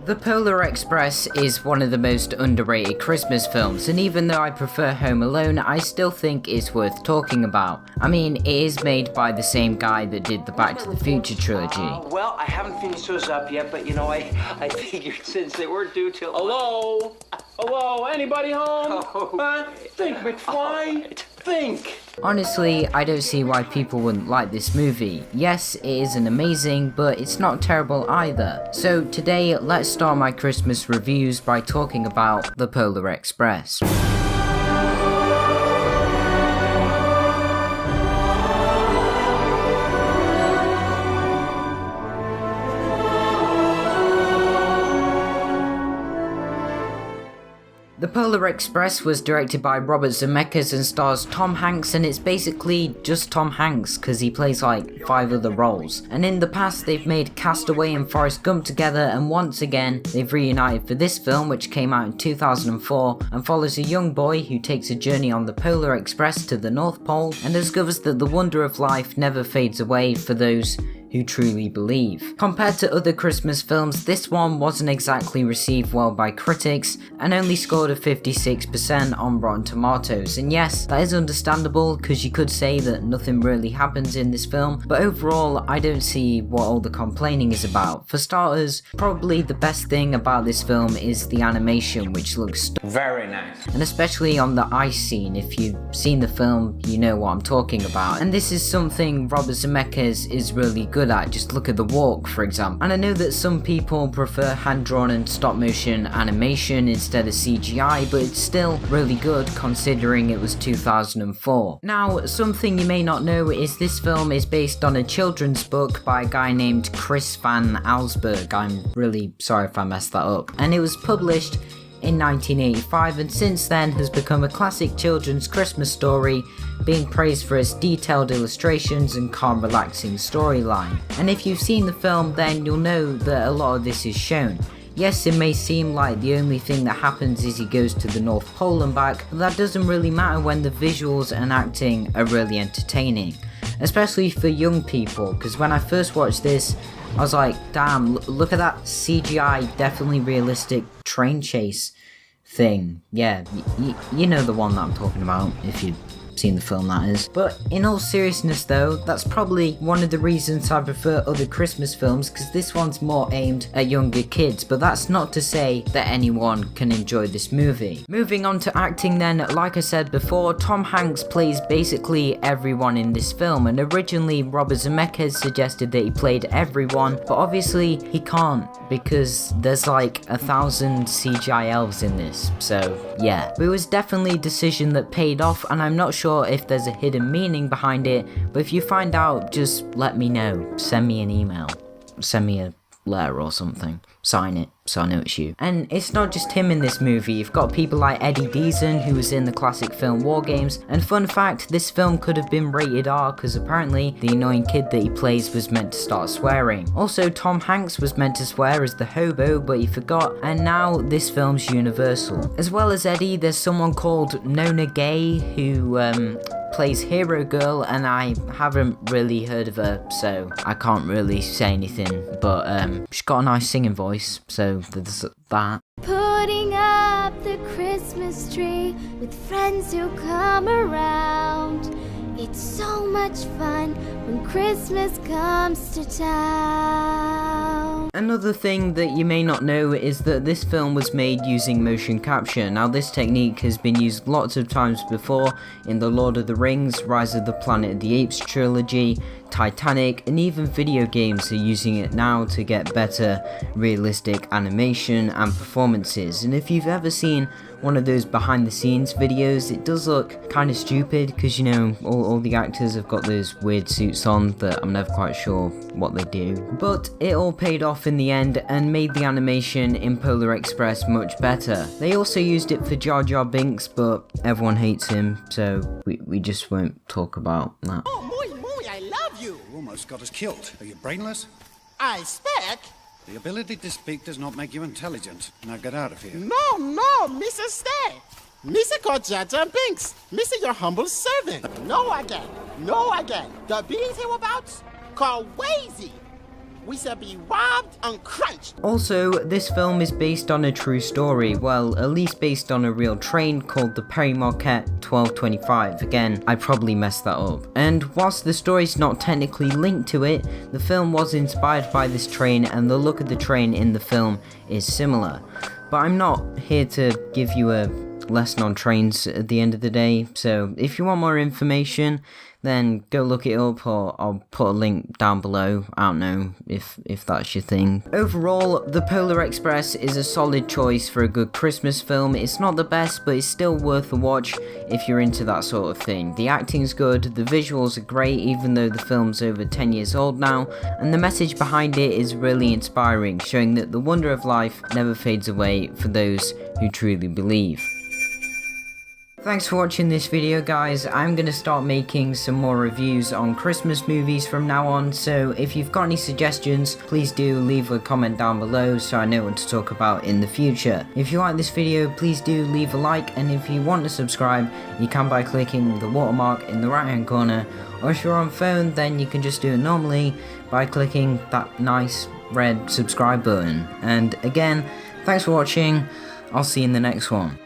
The Polar Express is one of the most underrated Christmas films, and even though I prefer Home Alone, I still think it's worth talking about. I mean, it is made by the same guy that did the Back to the Future trilogy. Well, I haven't finished those up yet, but you know, I figured since they weren't due till... Hello? Hello? Anybody home? Oh. Think, McFly. Think. Honestly, I don't see why people wouldn't like this movie. Yes, it isn't amazing, but it's not terrible either. So today, let's start my Christmas reviews by talking about The Polar Express. The Polar Express was directed by Robert Zemeckis and stars Tom Hanks, and it's basically just Tom Hanks because he plays like 5 other roles. And in the past they've made Castaway and Forrest Gump together, and once again they've reunited for this film, which came out in 2004 and follows a young boy who takes a journey on the Polar Express to the North Pole and discovers that the wonder of life never fades away for those who truly believe. Compared to other Christmas films, this one wasn't exactly received well by critics and only scored a 56% on Rotten Tomatoes. And yes, that is understandable because you could say that nothing really happens in this film, but overall I don't see what all the complaining is about. For starters, probably the best thing about this film is the animation, which looks Very nice. and especially on the ice scene. If you've seen the film, you know what I'm talking about. And this is something Robert Zemeckis is really good at. Just look at the walk, for example. And I know that some people prefer hand-drawn and stop-motion animation instead of CGI, but it's still really good considering it was 2004. Now, something you may not know is this film is based on a children's book by a guy named Chris Van Allsburg. I'm really sorry if I messed that up. And it was published in 1985, and since then has become a classic children's Christmas story, being praised for its detailed illustrations and calm, relaxing storyline. And if you've seen the film, then you'll know that a lot of this is shown. Yes, it may seem like the only thing that happens is he goes to the North Pole and back, but that doesn't really matter when the visuals and acting are really entertaining. Especially for young people, because when I first watched this, I was like, damn, look at that CGI, definitely realistic train chase thing. Yeah, you know the one that I'm talking about, if you've seen the film, that is. But in all seriousness though, that's probably one of the reasons I prefer other Christmas films, because this one's more aimed at younger kids, but that's not to say that anyone can enjoy this movie. Moving on to acting then, like I said before, Tom Hanks plays basically everyone in this film, and originally Robert Zemeckis suggested that he played everyone, but obviously he can't because there's like 1,000 CGI elves in this, so yeah. But it was definitely a decision that paid off, and I'm not sure if there's a hidden meaning behind it, but if you find out, just let me know. Send me an email, send me a letter or something, sign it so I know it's you. And it's not just him in this movie, you've got people like Eddie Deason, who was in the classic film War Games, and fun fact, this film could have been rated R because apparently the annoying kid that he plays was meant to start swearing. Also, Tom Hanks was meant to swear as the hobo, but he forgot, and now this film's universal. As well as Eddie, there's someone called Nona Gay, who plays Hero Girl, and I haven't really heard of her, so I can't really say anything, but she's got a nice singing voice, so there's that. Putting up the Christmas tree with friends who come around. It's so much fun when Christmas comes to town. Another thing that you may not know is that this film was made using motion capture. Now, this technique has been used lots of times before in the Lord of the Rings, Rise of the Planet of the Apes trilogy, Titanic, and even video games are using it now to get better realistic animation and performances. And if you've ever seen one of those behind the scenes videos, it does look kind of stupid because, you know, all the actors have got those weird suits on that I'm never quite sure what they do. But it all paid off in the end and made the animation in Polar Express much better. They also used it for Jar Jar Binks, but everyone hates him, so we just won't talk about that. Oh, muy, I love you. You almost got us killed. Are you brainless? I speak. The ability to speak does not make you intelligent. Now get out of here. No, Mr. Stay. Mr. called Jar Jar Binks. Mr. your humble servant. No again. The beans hereabouts called Wazy. We shall be robbed and crunched. Also, this film is based on a true story, well, at least based on a real train called the Perry Marquette 1225. Again, I probably messed that up. And whilst the story's not technically linked to it, the film was inspired by this train and the look of the train in the film is similar. But I'm not here to give you a lesson on trains at the end of the day, so if you want more information, then go look it up, or I'll put a link down below. I don't know if that's your thing. Overall, The Polar Express is a solid choice for a good Christmas film. It's not the best, but it's still worth a watch if you're into that sort of thing. The acting's good, the visuals are great even though the film's over 10 years old now, and the message behind it is really inspiring, showing that the wonder of life never fades away for those who truly believe. Thanks for watching this video, guys. I'm going to start making some more reviews on Christmas movies from now on, so if you've got any suggestions, please do leave a comment down below so I know what to talk about in the future. If you like this video, please do leave a like, and if you want to subscribe, you can by clicking the watermark in the right hand corner, or if you're on phone, then you can just do it normally by clicking that nice red subscribe button. And again, thanks for watching. I'll see you in the next one.